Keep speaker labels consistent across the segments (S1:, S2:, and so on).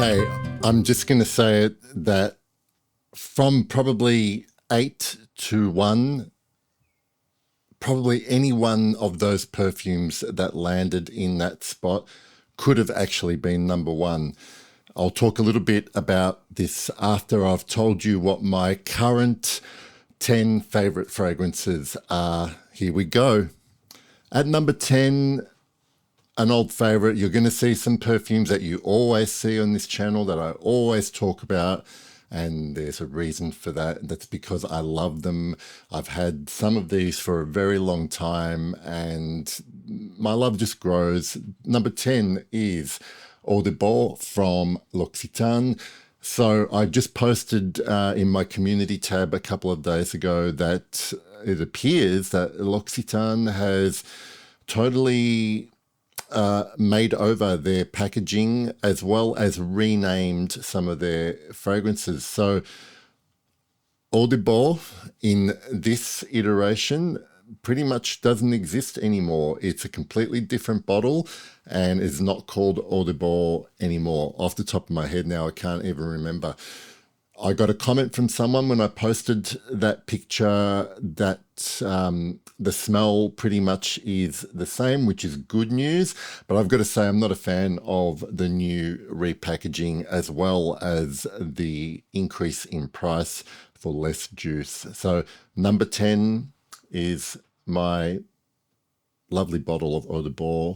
S1: Okay, I'm just going to say it that from probably 8 to 1, probably any one of those perfumes that landed in that spot could have actually been number one. I'll talk a little bit about this after I've told you what my current 10 favorite fragrances are. Here we go. At number 10, an old favorite, you're going to see some perfumes that you always see on this channel that I always talk about. And there's a reason for that. That's because I love them. I've had some of these for a very long time and my love just grows. Number 10 is Eau de Bois from L'Occitane. So I just posted in my community tab a couple of days ago that it appears that L'Occitane has totally made over their packaging as well as renamed some of their fragrances. So Eau de Bois in this iteration pretty much doesn't exist anymore. It's a completely different bottle and is not called Eau de Bois anymore. Off the top of my head now, I can't even remember. I got a comment from someone when I posted that picture that the smell pretty much is the same, which is good news. But I've got to say, I'm not a fan of the new repackaging as well as the increase in price for less juice. So number 10 is my lovely bottle of Eau de Bois.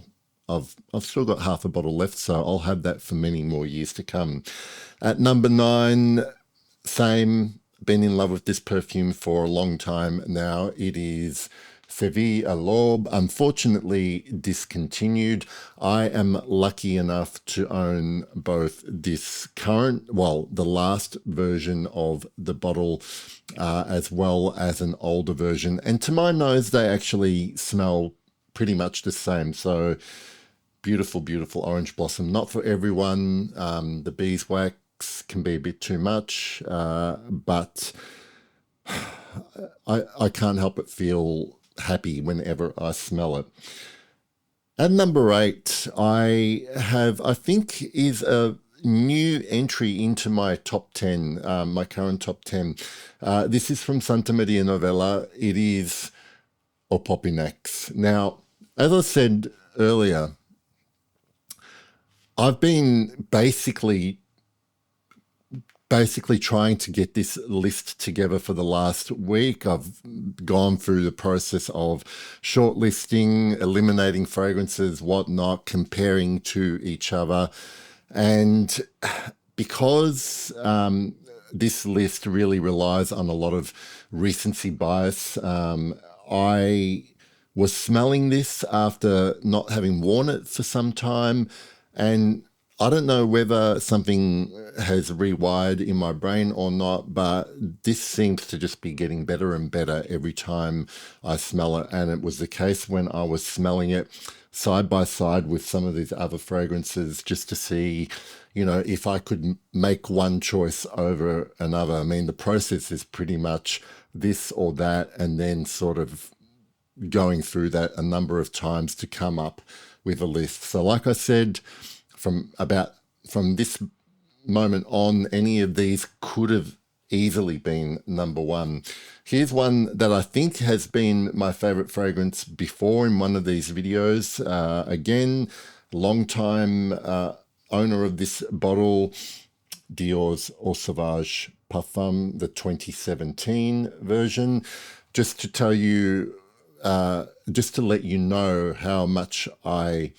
S1: I've still got half a bottle left, so I'll have that for many more years to come. At number 9, same, been in love with this perfume for a long time now. It is Séville à l'Aube, unfortunately discontinued. I am lucky enough to own both this current, well, the last version of the bottle, as well as an older version. And to my nose, they actually smell pretty much the same. So beautiful, beautiful orange blossom. Not for everyone. The beeswax can be a bit too much, but I can't help but feel happy whenever I smell it. At number 8, I think is a new entry into my top 10, my current top 10. This is from Santa Maria Novella. It is Opopinax. Now, as I said earlier, I've been basically trying to get this list together for the last week. I've gone through the process of shortlisting, eliminating fragrances, whatnot, comparing to each other. And because this list really relies on a lot of recency bias, I was smelling this after not having worn it for some time, and I don't know whether something has rewired in my brain or not, but this seems to just be getting better and better every time I smell it. And it was the case when I was smelling it side by side with some of these other fragrances just to see, if I could make one choice over another. I mean, the process is pretty much this or that, and then sort of going through that a number of times to come up with a list. So like I said, from this moment on, any of these could have easily been number one. Here's one that I think has been my favorite fragrance before in one of these videos. Again, long time owner of this bottle, Dior's Eau Sauvage Parfum, the 2017 version. Just to tell you, just to let you know how much I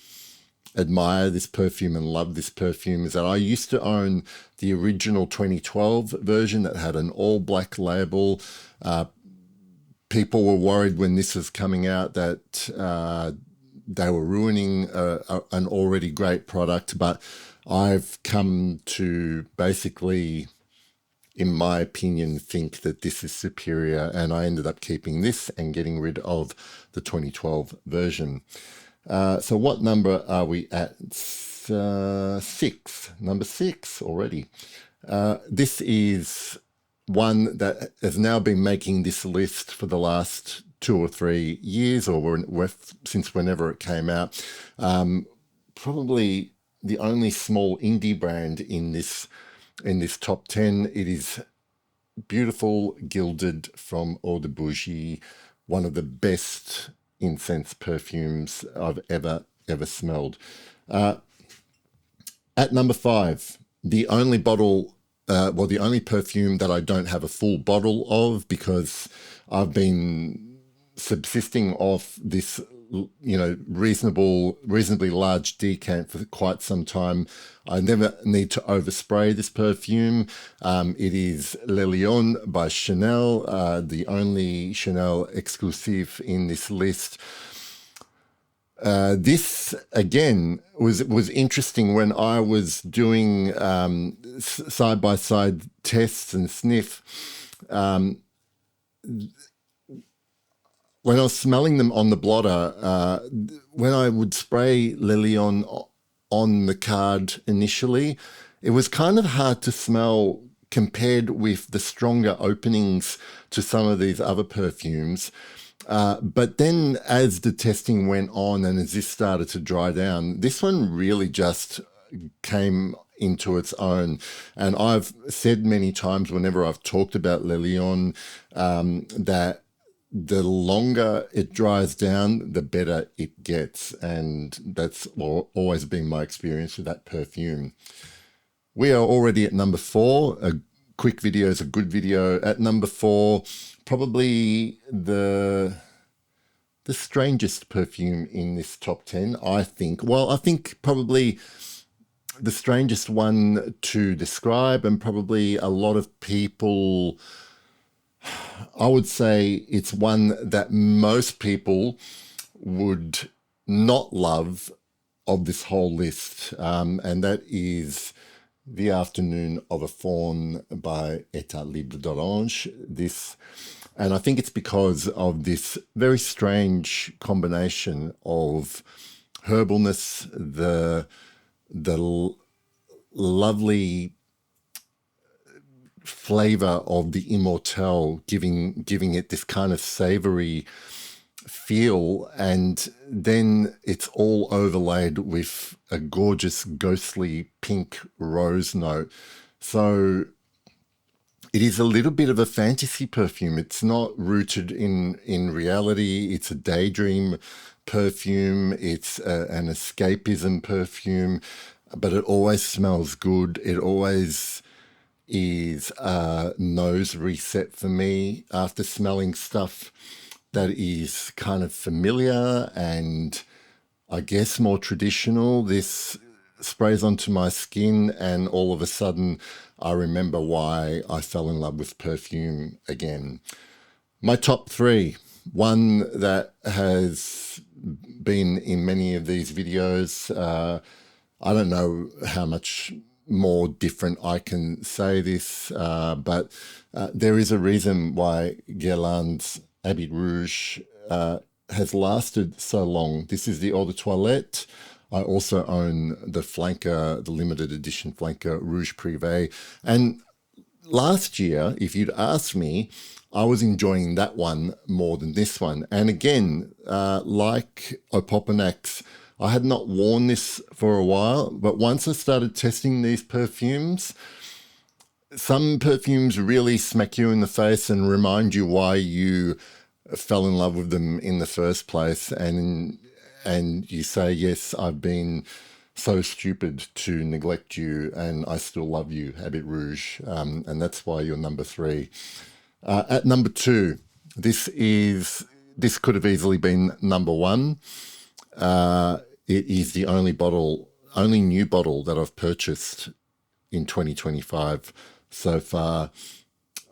S1: admire this perfume and love this perfume, is that I used to own the original 2012 version that had an all black label. People were worried when this was coming out that they were ruining an already great product, but I've come to basically, in my opinion, think that this is superior, and I ended up keeping this and getting rid of the 2012 version. So what number are we at? 6. Number 6 already. This is one that has now been making this list for the last 2 or 3 years, or since whenever it came out. Probably the only small indie brand in this top 10. It is beautiful gilded from Eau de Bougie, one of the best incense perfumes I've ever smelled. At number 5, the only the only perfume that I don't have a full bottle of because I've been subsisting off this, reasonably large decant for quite some time. I never need to overspray this perfume. It is Le Lion by Chanel, the only Chanel exclusive in this list. This again was interesting when I was doing side by side tests and sniff. When I was smelling them on the blotter, when I would spray Le Lion on the card initially, it was kind of hard to smell compared with the stronger openings to some of these other perfumes. But then as the testing went on and as this started to dry down, this one really just came into its own. And I've said many times whenever I've talked about Le Lion that the longer it dries down, the better it gets. And that's always been my experience with that perfume. We are already at number 4. A quick video is a good video. At number 4, probably the strangest perfume in this top 10, I think. Well, I think probably the strangest one to describe, and probably a lot of people, I would say it's one that most people would not love of this whole list, and that is The Afternoon of a Faun by État Libre d'Orange. And I think it's because of this very strange combination of herbalness, the lovely flavor of the immortelle, giving it this kind of savory feel, and then it's all overlaid with a gorgeous ghostly pink rose note. So it is a little bit of a fantasy perfume. It's not rooted in reality. It's a daydream perfume. It's an escapism perfume, but it always smells good. It always is a nose reset for me after smelling stuff that is kind of familiar and I guess more traditional. This sprays onto my skin and all of a sudden I remember why I fell in love with perfume again. My top 3, one that has been in many of these videos. I don't know how much more different I can say this, but there is a reason why Guerlain's Habit Rouge has lasted so long. This is the Eau de Toilette. I also own the Flanker, the limited edition Flanker Rouge Privé. And last year, if you'd asked me, I was enjoying that one more than this one. And again, like Opopanax, I had not worn this for a while, but once I started testing these perfumes, some perfumes really smack you in the face and remind you why you fell in love with them in the first place. And you say, yes, I've been so stupid to neglect you and I still love you, Habit Rouge. And that's why you're number 3. At number 2, this could have easily been number 1. It is the only new bottle that I've purchased in 2025 so far.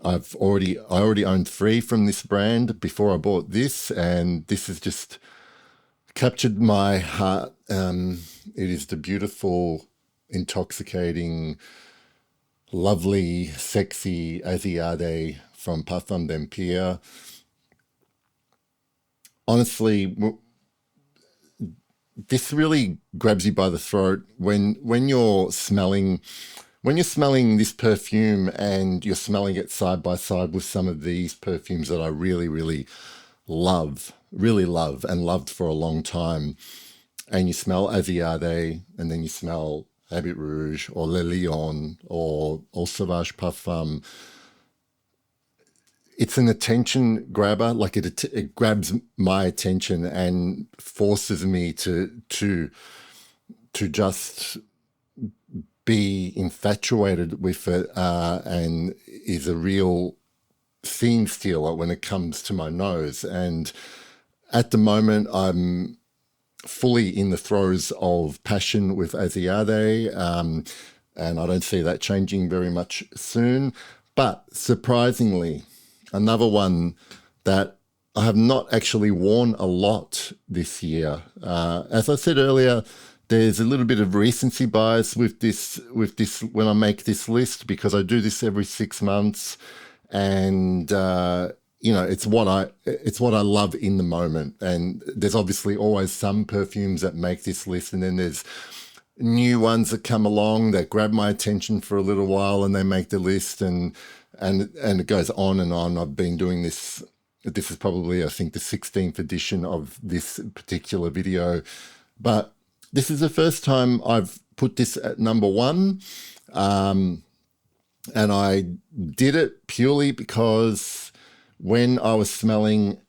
S1: I already owned 3 from this brand before I bought this, and this has just captured my heart. It is the beautiful, intoxicating, lovely, sexy Asiade from Parfum d'Empire. Honestly, this really grabs you by the throat when you're smelling this perfume and you're smelling it side by side with some of these perfumes that I really, really love and loved for a long time. and you smell Asiade, and then you smell Habit Rouge or Le Lion or Sauvage Parfum, it's an attention grabber. Like it grabs my attention and forces me to just be infatuated with it, and is a real scene stealer when it comes to my nose. And at the moment, I'm fully in the throes of passion with Asiade, and I don't see that changing very much soon. But surprisingly, another one that I have not actually worn a lot this year. As I said earlier, there's a little bit of recency bias with this when I make this list, because I do this every 6 months, and it's what I love in the moment. And there's obviously always some perfumes that make this list, and then there's new ones that come along that grab my attention for a little while and they make the list, and it goes on and on. I've been doing this. This is probably, I think, the 16th edition of this particular video, but this is the first time I've put this at number one. And I did it purely because when I was smelling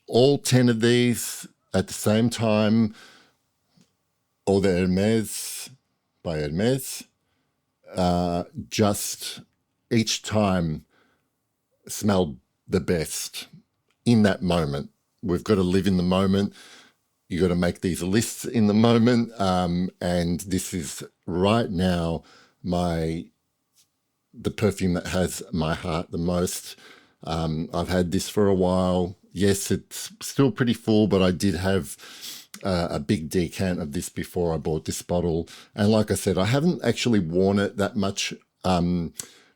S1: all 10 of these at the same time, Eau de Hermes by Hermes, just each time smelled the best in that moment. We've got to live in the moment. You got to make these lists in the moment. And this is right now the perfume that has my heart the most. I've had this for a while. Yes, it's still pretty full, but I did have a big decant of this before I bought this bottle. And like I said, I haven't actually worn it that much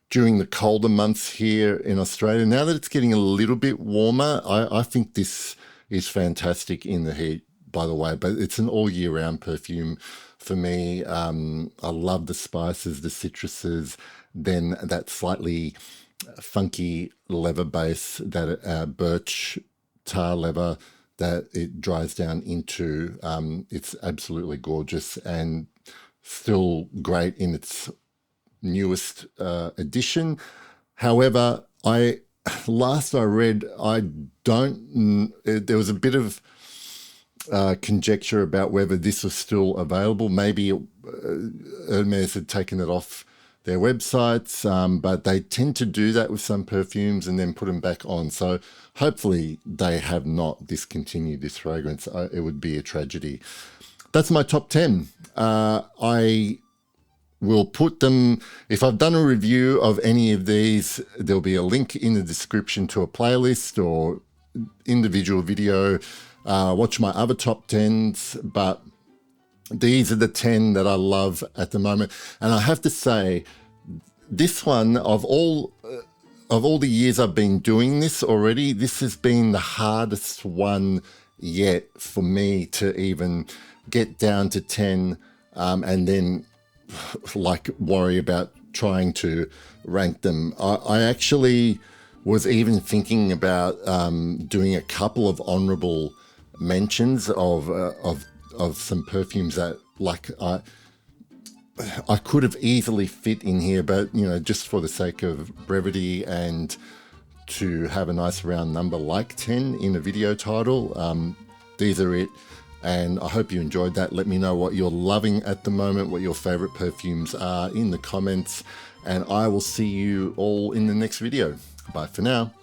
S1: during the colder months here in Australia. Now that it's getting a little bit warmer, I think this is fantastic in the heat, by the way, but it's an all year round perfume for me. I love the spices, the citruses, then that slightly funky leather base, that birch tar leather that it dries down into. It's absolutely gorgeous and still great in its newest edition. However, last I read, there was a bit of conjecture about whether this was still available. Maybe Hermes had taken it off their websites, but they tend to do that with some perfumes and then put them back on. So hopefully they have not discontinued this fragrance. It would be a tragedy. That's my top 10. I will put them, if I've done a review of any of these, there'll be a link in the description to a playlist or individual video. Watch my other top 10s, but these are the 10 that I love at the moment. And I have to say, this one, of all the years I've been doing this already, this has been the hardest one yet for me to even get down to 10, and then like worry about trying to rank them. I actually was even thinking about doing a couple of honorable mentions of some perfumes that I could have easily fit in here, but just for the sake of brevity and to have a nice round number like 10 in a video title, these are it. And I hope you enjoyed that. Let me know what you're loving at the moment, what your favorite perfumes are in the comments, and I will see you all in the next video. Bye for now.